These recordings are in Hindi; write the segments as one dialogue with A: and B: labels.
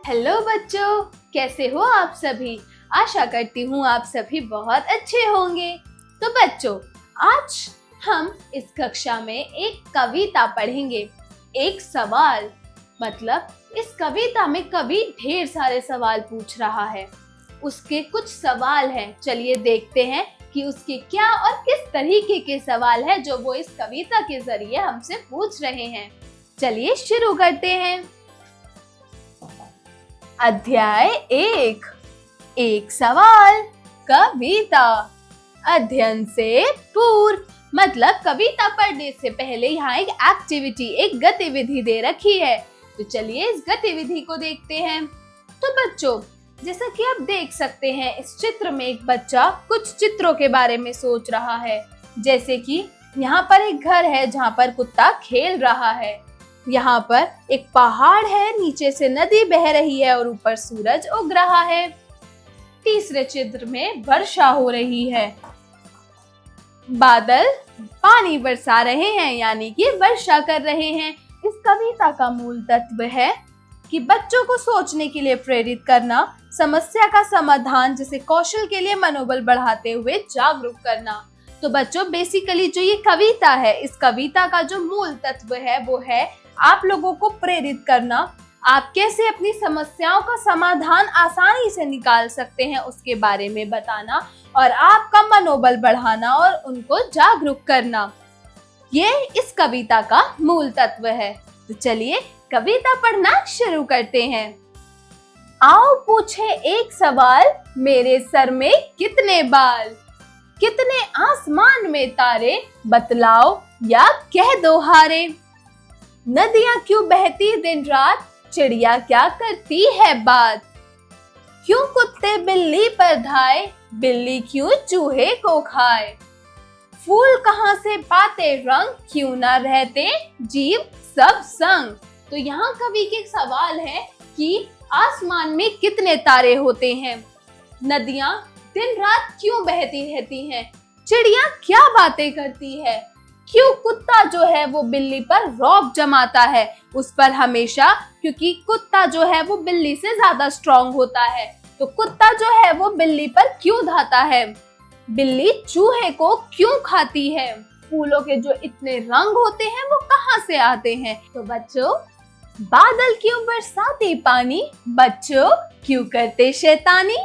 A: हेलो बच्चों, कैसे हो आप सभी। आशा करती हूँ आप सभी बहुत अच्छे होंगे। तो बच्चों, आज हम इस कक्षा में एक कविता पढ़ेंगे। एक सवाल, मतलब इस कविता में कवि ढेर सारे सवाल पूछ रहा है। उसके कुछ सवाल हैं, चलिए देखते हैं कि उसके क्या और किस तरीके के सवाल हैं जो वो इस कविता के जरिए हमसे पूछ रहे हैं। चलिए शुरू करते हैं। अध्याय 1, एक सवाल, कविता। अध्ययन से पूर्व, मतलब कविता पढ़ने से पहले यहाँ एक एक्टिविटी, एक गतिविधि दे रखी है। तो चलिए इस गतिविधि को देखते हैं। तो बच्चों, जैसा कि आप देख सकते हैं, इस चित्र में एक बच्चा कुछ चित्रों के बारे में सोच रहा है। जैसे कि यहाँ पर एक घर है जहाँ पर कुत्ता खेल रहा है। यहाँ पर एक पहाड़ है, नीचे से नदी बह रही है और ऊपर सूरज उग रहा है। तीसरे चित्र में वर्षा हो रही है, बादल पानी बरसा रहे हैं, यानी कि वर्षा कर रहे हैं। इस कविता का मूल तत्व है कि बच्चों को सोचने के लिए प्रेरित करना, समस्या का समाधान जैसे कौशल के लिए मनोबल बढ़ाते हुए जागरूक करना। तो बच्चों, बेसिकली जो ये कविता है, इस कविता का जो मूल तत्व है वो है आप लोगों को प्रेरित करना। आप कैसे अपनी समस्याओं का समाधान आसानी से निकाल सकते हैं उसके बारे में बताना और आपका मनोबल बढ़ाना और उनको जागरूक करना। ये इस कविता का मूल तत्व है। तो चलिए कविता पढ़ना शुरू करते हैं। आओ पूछे एक सवाल, मेरे सर में कितने बाल, कितने आसमान में तारे, बतलाओ या कह दो हारे। नदियां क्यों बहती दिन रात, चिड़िया क्या करती है बात। क्यों कुत्ते बिल्ली पर धाए, बिल्ली क्यों चूहे को खाए। फूल कहाँ से पाते रंग, क्यों ना रहते जीव सब संग। तो यहाँ कवि के सवाल है कि आसमान में कितने तारे होते हैं, नदियां दिन रात क्यों बहती रहती हैं, चिड़िया क्या बातें करती है, क्यों कुत्ता जो है वो बिल्ली पर रौब जमाता है उस पर हमेशा, क्योंकि कुत्ता जो है वो बिल्ली से ज्यादा स्ट्रॉन्ग होता है। तो कुत्ता जो है वो बिल्ली पर क्यों धाता है, बिल्ली चूहे को क्यों खाती है, फूलों के जो इतने रंग होते हैं वो कहाँ से आते हैं। तो बच्चों, बादल क्यों बरसाते पानी, बच्चों क्यों करते शैतानी।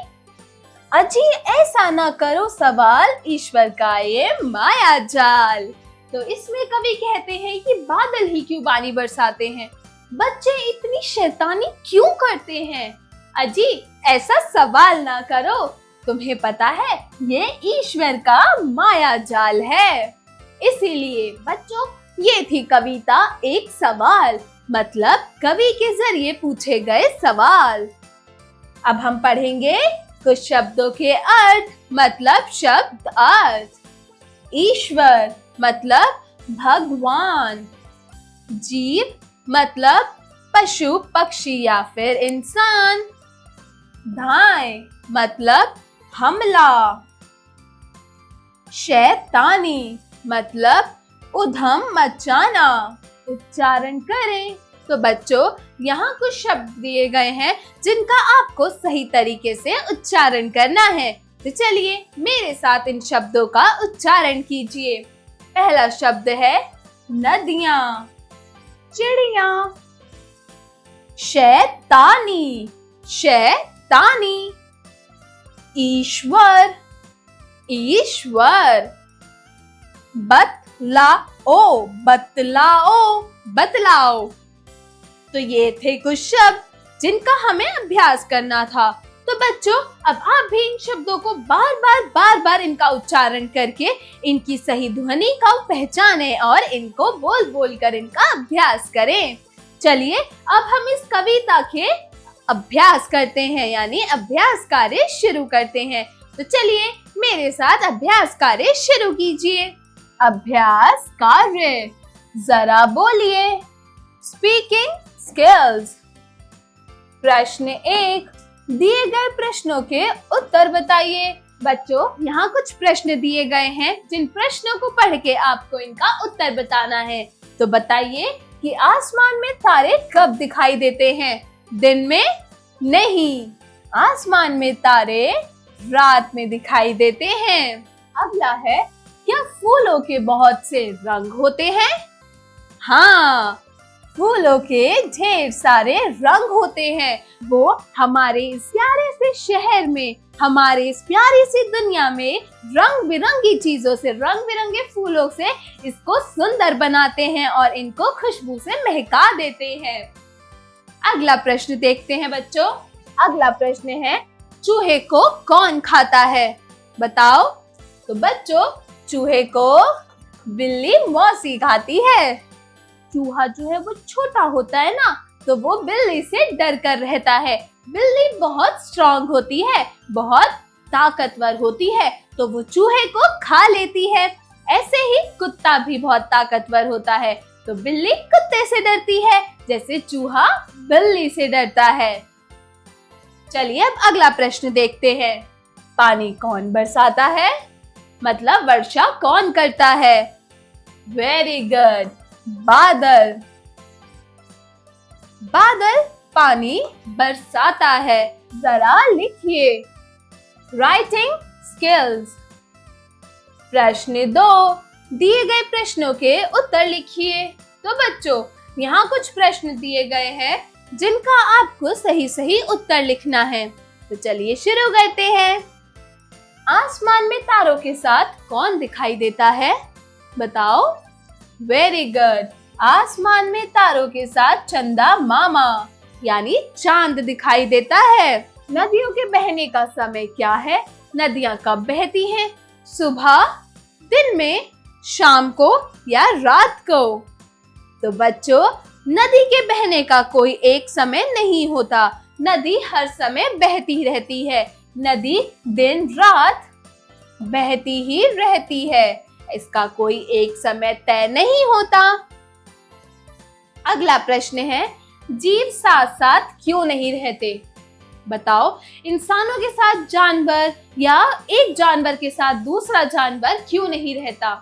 A: अजी ऐसा ना करो सवाल, ईश्वर का ये माया जाल। तो इसमें कवि कहते हैं कि बादल ही क्यों पानी बरसाते हैं, बच्चे इतनी शैतानी क्यों करते हैं। अजी ऐसा सवाल ना करो, तुम्हें पता है ये ईश्वर का माया जाल है। इसीलिए बच्चों, ये थी कविता एक सवाल, मतलब कवि के जरिए पूछे गए सवाल। अब हम पढ़ेंगे कुछ शब्दों के अर्थ, मतलब शब्द अर्थ। ईश्वर मतलब भगवान, जीव मतलब पशु पक्षी या फिर इंसान, धाए मतलब हमला, शैतानी मतलब उधम मचाना। उच्चारण करें। तो बच्चों, यहाँ कुछ शब्द दिए गए हैं जिनका आपको सही तरीके से उच्चारण करना है। तो चलिए मेरे साथ इन शब्दों का उच्चारण कीजिए। पहला शब्द है नदियां, चिड़िया, शैतानी, शैतानी, ईश्वर, ईश्वर, बतलाओ, बतलाओ, बतलाओ। तो ये थे कुछ शब्द जिनका हमें अभ्यास करना था। तो बच्चों, अब आप भी इन शब्दों को बार बार इनका उच्चारण करके इनकी सही ध्वनि का पहचानें और इनको बोल बोल कर इनका अभ्यास करें। चलिए अब हम इस कविता के अभ्यास करते हैं, यानी अभ्यास कार्य शुरू करते हैं। तो चलिए मेरे साथ अभ्यास कार्य शुरू कीजिए। अभ्यास कार्य, जरा बोलिए। Speaking skills. प्रश्न 1, दिए गए प्रश्नों के उत्तर बताइए। बच्चों, यहाँ कुछ प्रश्न दिए गए हैं जिन प्रश्नों को पढ़ के आपको इनका उत्तर बताना है। तो बताइए कि आसमान में तारे कब दिखाई देते हैं, दिन में नहीं, आसमान में तारे रात में दिखाई देते हैं। अगला है, क्या फूलों के बहुत से रंग होते हैं? हाँ, फूलों के ढेर सारे रंग होते हैं। वो हमारे इस प्यारे से शहर में, हमारे इस प्यारी सी दुनिया में रंग बिरंगी चीजों से, रंग बिरंगे फूलों से इसको सुंदर बनाते हैं और इनको खुशबू से महका देते हैं। अगला प्रश्न देखते हैं बच्चों। अगला प्रश्न है, चूहे को कौन खाता है? बताओ। तो बच्चों, चूहे को बिल्ली मौसी खाती है। चूहा जो है वो छोटा होता है ना, तो वो बिल्ली से डर कर रहता है। बिल्ली बहुत स्ट्रांग होती है, बहुत ताकतवर होती है, तो वो चूहे को खा लेती है। ऐसे ही कुत्ता भी बहुत ताकतवर होता है, तो बिल्ली कुत्ते से डरती है, जैसे चूहा बिल्ली से डरता है। चलिए अब अगला प्रश्न देखते हैं। पानी कौन बरसाता है? मतलब वर्षा कौन करता है? वेरी गुड, बादल। बादल पानी बरसाता है। जरा लिखिए। Writing skills. प्रश्न 2, दिए गए प्रश्नों के उत्तर लिखिए। तो बच्चों, यहाँ कुछ प्रश्न दिए गए हैं जिनका आपको सही सही उत्तर लिखना है। तो चलिए शुरू करते हैं। आसमान में तारों के साथ कौन दिखाई देता है? बताओ। वेरी गुड, आसमान में तारों के साथ चंदा मामा यानी चांद दिखाई देता है। नदियों के बहने का समय क्या है? नदियां कब बहती हैं? सुबह, दिन में, शाम को या रात को? तो बच्चों, नदी के बहने का कोई एक समय नहीं होता। नदी हर समय बहती रहती है। नदी दिन रात बहती ही रहती है। इसका कोई एक समय तय नहीं होता। अगला प्रश्न है, जीव साथ साथ क्यों नहीं रहते? बताओ। इंसानों के साथ जानवर या एक जानवर के साथ दूसरा जानवर क्यों नहीं रहता?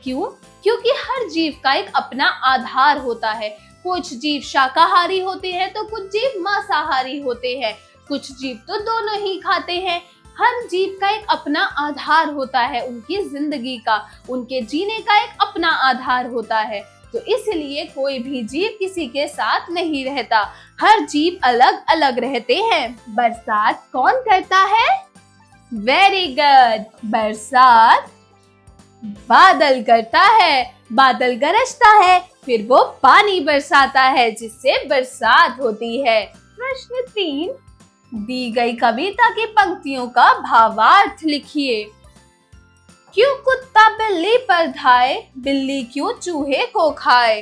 A: क्यों? क्योंकि हर जीव का एक अपना आधार होता है। कुछ जीव शाकाहारी होते हैं तो कुछ जीव मांसाहारी होते हैं। कुछ जीव तो दोनों ही खाते हैं। हर जीव का एक अपना आधार होता है, उनकी जिंदगी का, उनके जीने का एक अपना आधार होता है। तो इसलिए कोई भी जीव किसी के साथ नहीं रहता। हर जीव अलग अलग रहते हैं। बरसात कौन करता है? वेरी गुड, बरसात बादल करता है। बादल गरजता है, फिर वो पानी बरसाता है, जिससे बरसात होती है। प्रश्न 3, दी गई कविता की पंक्तियों का भावार्थ लिखिए। क्यों कुत्ता बिल्ली पर धाए, बिल्ली क्यों चूहे को खाए?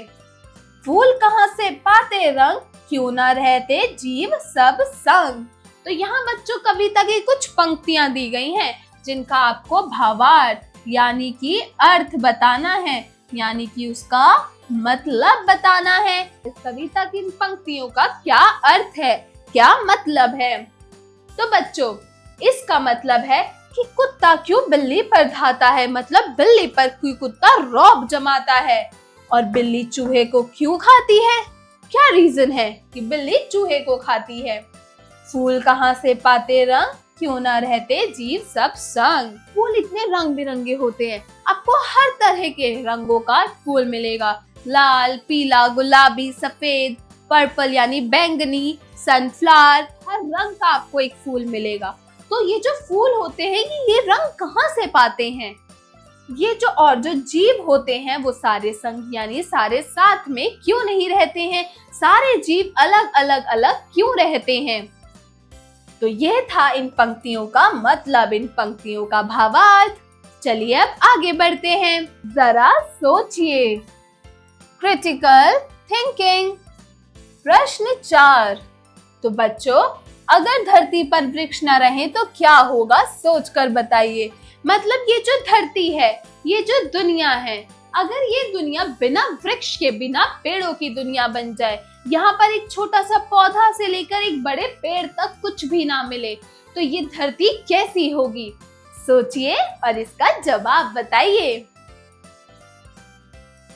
A: फूल कहाँ से पाते रंग, क्यों ना रहते जीव सब संग? तो यहाँ बच्चों कविता की कुछ पंक्तियां दी गई हैं, जिनका आपको भावार्थ यानी कि अर्थ बताना है, यानी कि उसका मतलब बताना है। इस कविता की इन पंक्तियों का क्या अर्थ है, क्या मतलब है? तो बच्चों, इसका मतलब है कि कुत्ता क्यों बिल्ली पर धाता है, मतलब बिल्ली पर क्यों कुत्ता रौब जमाता है, और बिल्ली चूहे को क्यों खाती है? क्या रीजन है कि बिल्ली चूहे को खाती है? फूल कहाँ से पाते रंग, क्यों ना रहते जीव सब संग? फूल इतने रंग बिरंगे होते हैं, आपको हर तरह के रंगों का फूल मिलेगा। लाल, पीला, गुलाबी, सफेद, पर्पल यानी बैंगनी, सनफ्लावर, हर रंग का आपको एक फूल मिलेगा। तो ये जो फूल होते हैं ये रंग कहाँ से पाते हैं? ये जो जीव होते हैं वो सारे संग यानी सारे साथ में क्यों नहीं रहते हैं? सारे जीव अलग अलग अलग क्यों रहते हैं? तो यह था इन पंक्तियों का मतलब, इन पंक्तियों का भावार्थ। चलिए अब आगे बढ़ते हैं। जरा सोचिए। Critical thinking. प्रश्न 4, तो बच्चों, अगर धरती पर वृक्ष न रहे तो क्या होगा, सोचकर बताइए। मतलब ये जो धरती है, ये जो दुनिया है, अगर ये दुनिया बिना वृक्ष के, बिना पेड़ों की दुनिया बन जाए, यहाँ पर एक छोटा सा पौधा से लेकर एक बड़े पेड़ तक कुछ भी ना मिले, तो ये धरती कैसी होगी? सोचिए और इसका जवाब बताइए।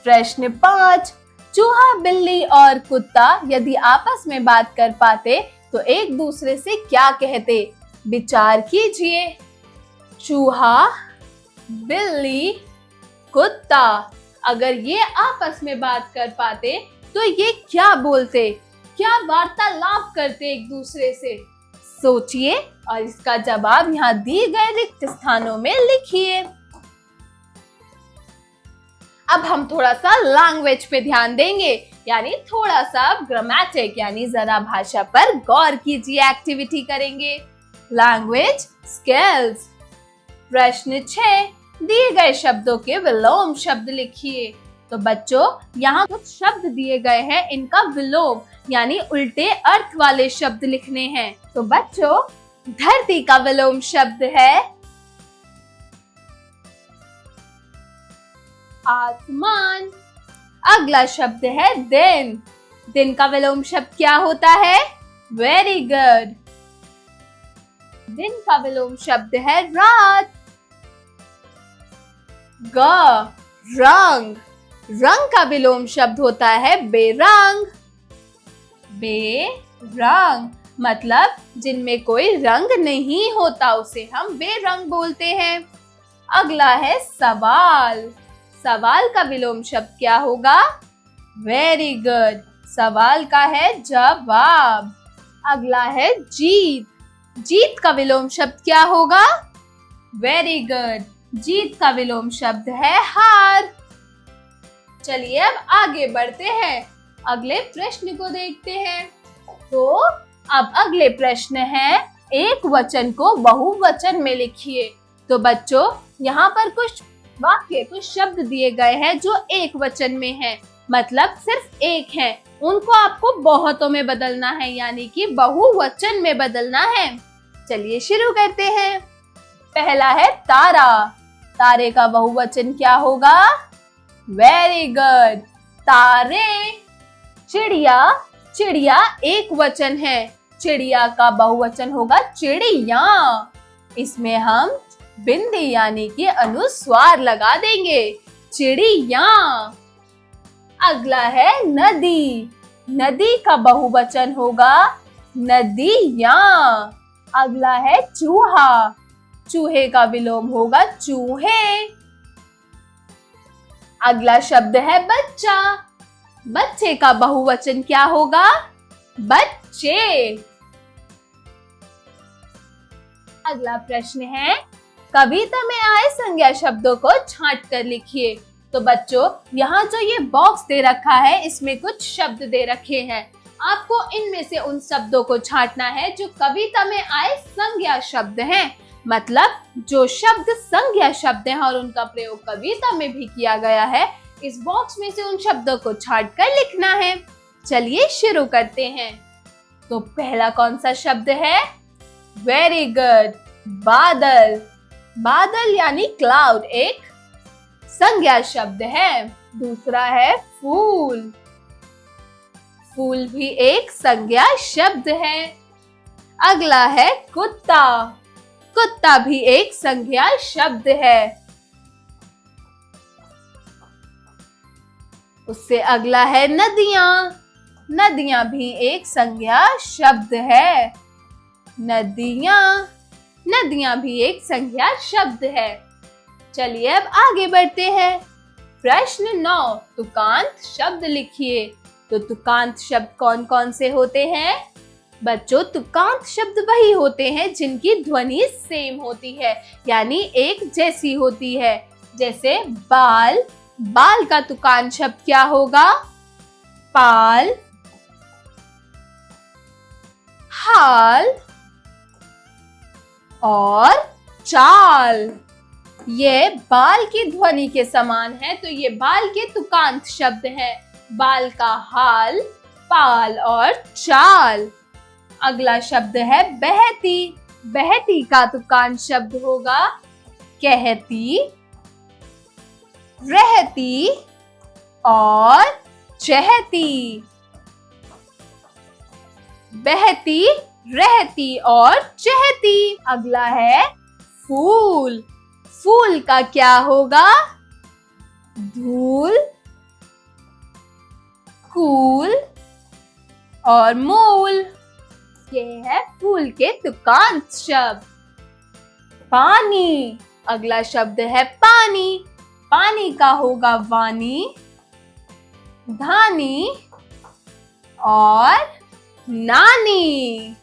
A: प्रश्न 5, चूहा, बिल्ली और कुत्ता यदि आपस में बात कर पाते तो एक दूसरे से क्या कहते, विचार कीजिए। चूहा, बिल्ली, कुत्ता, अगर ये आपस में बात कर पाते तो ये क्या बोलते, क्या वार्तालाप करते एक दूसरे से? सोचिए और इसका जवाब यहाँ दिए गए रिक्त स्थानों में लिखिए। अब हम थोड़ा सा लैंग्वेज पे ध्यान देंगे, यानी थोड़ा सा ग्रामेटिक यानी जरा भाषा पर गौर कीजिए, एक्टिविटी करेंगे। Language skills. प्रश्न 6, दिए गए शब्दों के विलोम शब्द लिखिए। तो बच्चों यहाँ कुछ शब्द दिए गए हैं, इनका विलोम यानी उल्टे अर्थ वाले शब्द लिखने हैं। तो बच्चों धरती का विलोम शब्द है आसमान। अगला शब्द है दिन। दिन का विलोम शब्द क्या होता है? Very good. दिन का विलोम शब्द है रात। रंग। रंग का विलोम शब्द होता है बेरंग। बेरंग मतलब जिनमें कोई रंग नहीं होता उसे हम बेरंग बोलते हैं। अगला है सवाल। सवाल का विलोम शब्द क्या होगा? वेरी गुड, सवाल का है जवाब। अगला है जीत। जीत का विलोम शब्द क्या होगा? वेरी गुड, जीत का विलोम शब्द है हार। चलिए अब आगे बढ़ते हैं, अगले प्रश्न को देखते हैं। तो अब अगले प्रश्न है एक वचन को बहुवचन में लिखिए। तो बच्चों यहाँ पर कुछ वाक्य, कुछ शब्द दिए गए हैं जो एक वचन में हैं, मतलब सिर्फ एक है, उनको आपको बहुतों में बदलना है, यानी कि बहुवचन में बदलना है। चलिए शुरू करते हैं। पहला है तारा। तारे का बहुवचन क्या होगा? वेरी गुड, तारे। चिड़िया। चिड़िया एक वचन है, चिड़िया का बहुवचन होगा चिड़िया। इसमें हम बिंदी यानी कि अनुस्वार लगा देंगे, चिड़िया। अगला है नदी। नदी का बहुवचन होगा नदियाँ। अगला है चूहा। चूहे का विलोम होगा चूहे। अगला शब्द है बच्चा। बच्चे का बहुवचन क्या होगा? बच्चे। अगला प्रश्न है कविता में आए संज्ञा शब्दों को छांट कर लिखिए। तो बच्चों यहाँ जो ये बॉक्स दे रखा है इसमें कुछ शब्द दे रखे हैं, आपको इनमें से उन शब्दों को छांटना है जो कविता में आए संज्ञा शब्द हैं, मतलब जो शब्द संज्ञा शब्द हैं और उनका प्रयोग कविता में भी किया गया है। इस बॉक्स में से उन शब्दों को छांट कर लिखना है। चलिए शुरू करते हैं। तो पहला कौन सा शब्द है? वेरी गुड, बादल। बादल यानी क्लाउड एक संज्ञा शब्द है। दूसरा है फूल। फूल भी एक संज्ञा शब्द है। अगला है कुत्ता। कुत्ता भी एक संज्ञा शब्द है। उससे अगला है नदियाँ। नदियाँ भी एक संज्ञा शब्द है। नदियाँ। नदियाँ भी एक संज्ञा शब्द है। चलिए अब आगे बढ़ते हैं। प्रश्न 9, तुकांत शब्द लिखिए। तो तुकांत शब्द कौन कौन से होते हैं? बच्चों तुकांत शब्द वही होते हैं जिनकी ध्वनि सेम होती है, यानी एक जैसी होती है। जैसे बाल। बाल का तुकांत शब्द क्या होगा? पाल। हाल और चाल। ये बाल की ध्वनि के समान है, तो ये बाल के तुकांत शब्द हैं। बाल का हाल, पाल और चाल। अगला शब्द है बहती। बहती का तुकांत शब्द होगा कहती, रहती और चहती। बहती, रहती और चहती। अगला है फूल। फूल का क्या होगा? धूल, कूल और मूल। ये है फूल के तुकांत शब्द। पानी, अगला शब्द है पानी। पानी का होगा वानी, धानी और नानी।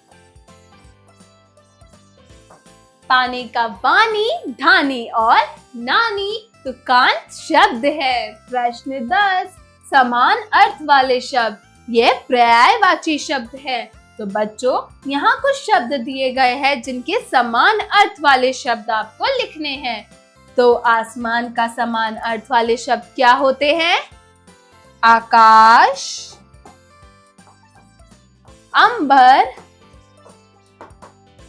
A: पानी का वानी, धानी और नानी तुकांत शब्द है। प्रश्न 10, समान अर्थ वाले शब्द, ये पर्यायवाची शब्द है। तो बच्चों, यहाँ कुछ शब्द दिए गए हैं जिनके समान अर्थ वाले शब्द आपको लिखने हैं। तो आसमान का समान अर्थ वाले शब्द क्या होते हैं? आकाश, अंबर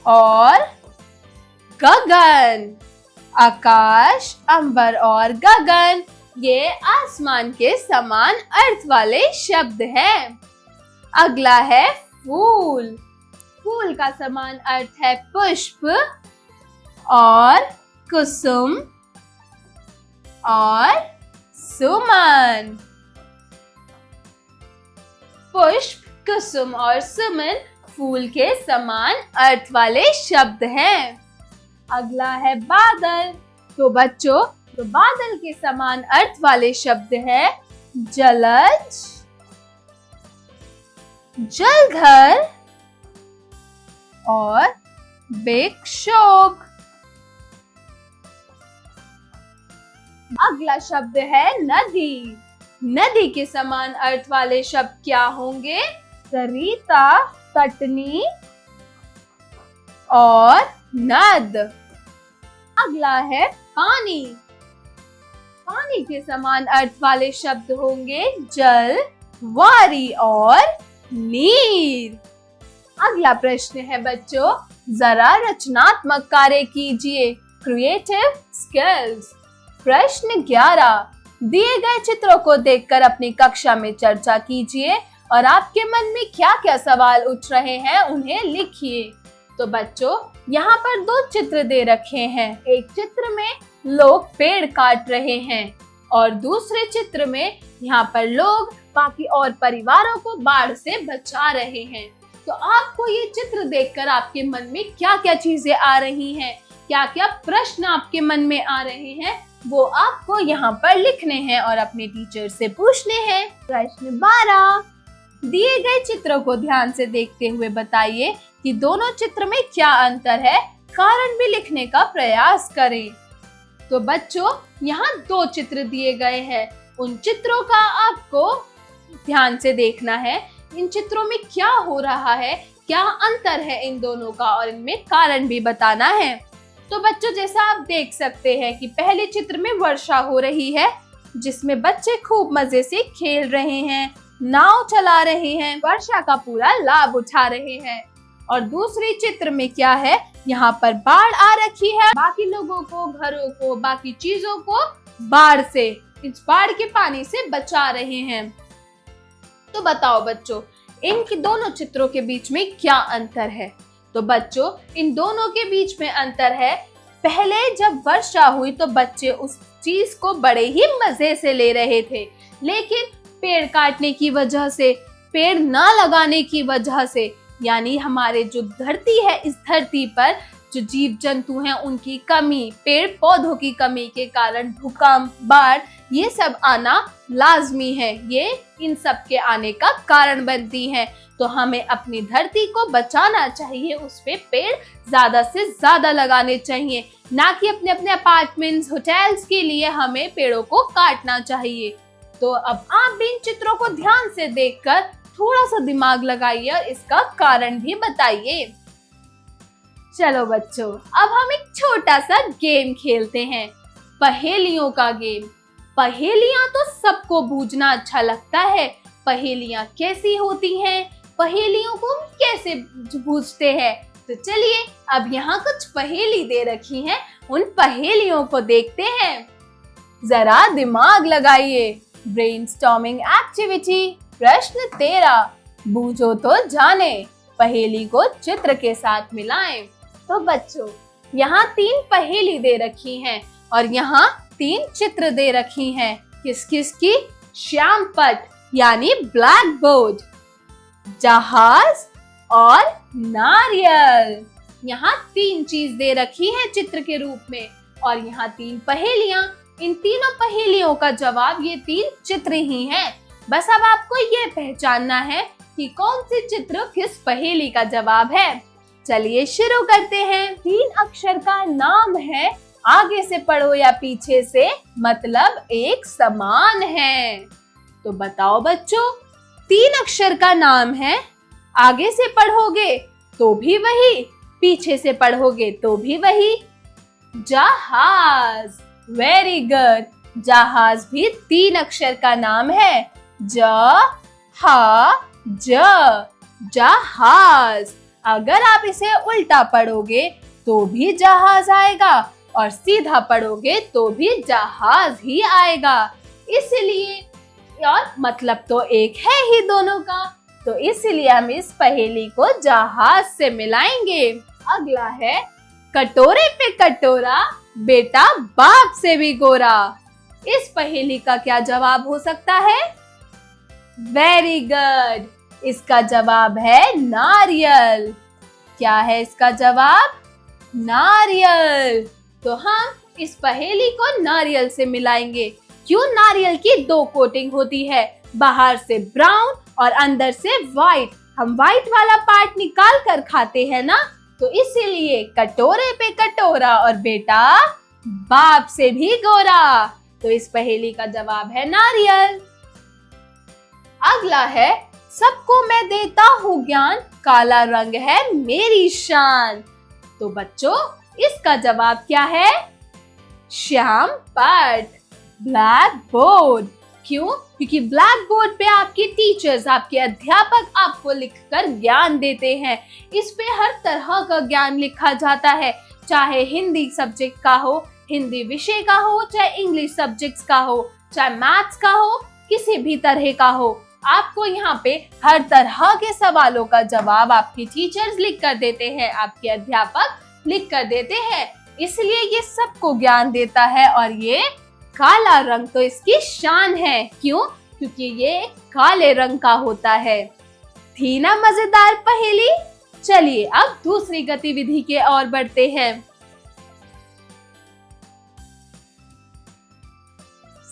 A: और गगन। आकाश, अंबर और गगन, ये आसमान के समान अर्थ वाले शब्द हैं। अगला है फूल। फूल का समान अर्थ है पुष्प और कुसुम और सुमन। पुष्प, कुसुम और सुमन फूल के समान अर्थ वाले शब्द हैं। अगला है बादल। तो बच्चों, तो बादल के समान अर्थ वाले शब्द है जलज, जलधर और बेक्षोभ। अगला शब्द है नदी। नदी के समान अर्थ वाले शब्द क्या होंगे? सरिता, तटनी और नद। अगला है पानी। पानी के समान अर्थ वाले शब्द होंगे जल, वारी और नीर। अगला प्रश्न है बच्चों, जरा रचनात्मक कार्य कीजिए, क्रिएटिव स्किल्स। प्रश्न 11, दिए गए चित्रों को देखकर अपनी कक्षा में चर्चा कीजिए और आपके मन में क्या क्या सवाल उठ रहे हैं उन्हें लिखिए। तो बच्चों, यहाँ पर 2 चित्र दे रखे हैं। एक चित्र में लोग पेड़ काट रहे हैं और दूसरे चित्र में यहाँ पर लोग बाकी और परिवारों को बाढ़ से बचा रहे हैं। तो आपको ये चित्र देखकर आपके मन में क्या क्या चीजें आ रही हैं, क्या क्या प्रश्न आपके मन में आ रहे हैं, वो आपको यहाँ पर लिखने हैं और अपने टीचर से पूछने हैं। प्रश्न 12, दिए गए चित्रों को ध्यान से देखते हुए बताइए कि दोनों चित्र में क्या अंतर है, कारण भी लिखने का प्रयास करें। तो बच्चों, यहाँ 2 चित्र दिए गए हैं। उन चित्रों का आपको ध्यान से देखना है। इन चित्रों में क्या हो रहा है, क्या अंतर है इन दोनों का, और इनमें कारण भी बताना है। तो बच्चों, जैसा आप देख सकते हैं कि पहले चित्र में वर्षा हो रही है, जिसमें बच्चे खूब मजे से खेल रहे हैं, नाव चला रहे हैं, वर्षा का पूरा लाभ उठा रहे हैं। और दूसरे चित्र में क्या है, यहाँ पर बाढ़ आ रखी है, बाकी लोगों को, घरों को, बाकी चीजों को बाढ़ से, इस बाढ़ के पानी से बचा रहे हैं। तो बताओ बच्चों, इन दोनों चित्रों के बीच में क्या अंतर है? तो बच्चों, इन दोनों के बीच में अंतर है, पहले जब वर्षा हुई तो बच्चे उस चीज को बड़े ही मजे से ले रहे थे, लेकिन पेड़ काटने की वजह से, पेड़ ना लगाने की वजह से, यानी हमारे जो धरती है, इस धरती पर जो जीव जंतु हैं उनकी कमी, पेड़ पौधों की कमी के कारण भूकंप, बाढ़, ये सब आना लाजमी है। ये इन सब के आने का कारण बनती हैं। तो हमें अपनी धरती को बचाना चाहिए, उस पे पेड़ ज्यादा से ज्यादा लगाने चाहिए, ना कि अपने अपने अपार्टमेंट्स, होटल्स के लिए हमें पेड़ों को काटना चाहिए। तो अब आप भी इन चित्रों को ध्यान से देखकर थोड़ा सा दिमाग लगाइए और इसका कारण भी बताइए। चलो बच्चों, अब हम एक छोटा सा गेम खेलते हैं, पहेलियों का गेम। पहेलियां तो सबको बूझना अच्छा लगता है। पहेलियां कैसी होती हैं, पहेलियों को हम कैसे बूझते हैं? तो चलिए, अब यहाँ कुछ पहेली दे रखी हैं, उन पहेलियों को देखते हैं। जरा दिमाग लगाइए। Brainstorming activity. प्रश्न 13, बूझो तो जाने, पहेली को चित्र के साथ मिलाएं। तो बच्चों, यहाँ 3 पहेली दे रखी हैं और यहाँ 3 चित्र दे रखी हैं। किस किस की? श्याम पट यानी ब्लैक बोर्ड, जहाज और नारियल। यहाँ 3 चीज दे रखी है चित्र के रूप में और यहाँ 3 पहेलियां। इन तीनों पहेलियों का जवाब ये 3 चित्र ही हैं। बस अब आपको ये पहचानना है कि कौन सी चित्र किस पहेली का जवाब है। चलिए शुरू करते हैं। 3 अक्षर का नाम है, आगे से पढ़ो या पीछे से, मतलब एक समान है। तो बताओ बच्चों, 3 अक्षर का नाम है, आगे से पढ़ोगे तो भी वही, पीछे से पढ़ोगे तो भी वही। जहाज। Very good. जहाज भी 3 अक्षर का नाम है। ज हा ज, जहाज। अगर आप इसे उल्टा पढ़ोगे तो भी जहाज आएगा और सीधा पढ़ोगे तो भी जहाज ही आएगा। इसलिए, और मतलब तो एक है ही दोनों का, तो इसलिए हम इस पहेली को जहाज से मिलाएंगे। अगला है, कटोरे पे कटोरा, बेटा बाप से भी गोरा। इस पहेली का क्या जवाब हो सकता है? Very good. इसका जवाब है नारियल। क्या है इसका जवाब? नारियल। तो हम इस पहेली को नारियल से मिलाएंगे। क्यों? नारियल की 2 कोटिंग होती है, बाहर से ब्राउन और अंदर से व्हाइट। हम व्हाइट वाला पार्ट निकाल कर खाते हैं ना, तो इसीलिए कटोरे पे कटोरा और बेटा बाप से भी गोरा। तो इस पहेली का जवाब है नारियल। अगला है, सबको मैं देता हूँ ज्ञान, काला रंग है मेरी शान। तो बच्चों, इसका जवाब क्या है? श्याम पाठ, ब्लैक बोर्ड। क्यों? क्योंकि ब्लैक बोर्ड पे आपके टीचर्स, आपके अध्यापक आपको लिखकर ज्ञान देते हैं। इस पे हर तरह का ज्ञान लिखा जाता है, चाहे हिंदी सब्जेक्ट का हो, हिंदी विषय का हो, चाहे इंग्लिश सब्जेक्ट्स का हो, चाहे मैथ्स का हो, किसी भी तरह का हो। आपको यहाँ पे हर तरह के सवालों का जवाब आपके टीचर्स लिख कर देते हैं, आपके अध्यापक लिख कर देते हैं। इसलिए ये सबको ज्ञान देता है और ये काला रंग तो इसकी शान है। क्यों? क्योंकि ये काले रंग का होता है। थी ना मजेदार पहेली? चलिए अब दूसरी गतिविधि के ओर बढ़ते हैं।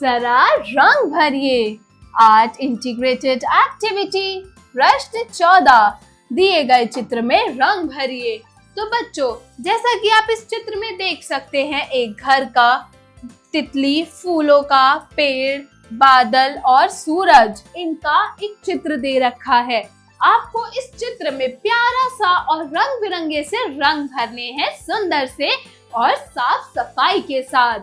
A: जरा रंग भरिए। Art integrated activity. प्रश्न 14, दिए गए चित्र में रंग भरिए। तो बच्चों, जैसा कि आप इस चित्र में देख सकते हैं, एक घर का, तितली, फूलों का पेड़, बादल और सूरज, इनका एक चित्र दे रखा है। आपको इस चित्र में प्यारा सा और रंग बिरंगे से रंग भरने हैं, सुंदर से और साफ सफाई के साथ।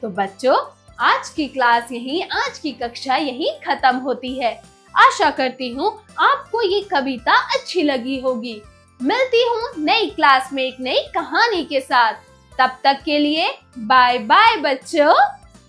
A: तो बच्चों, आज की क्लास यहीं, आज की कक्षा यहीं खत्म होती है। आशा करती हूँ आपको ये कविता अच्छी लगी होगी। मिलती हूँ नई क्लास में एक नई कहानी के साथ। तब तक के लिए बाय बाय बच्चों।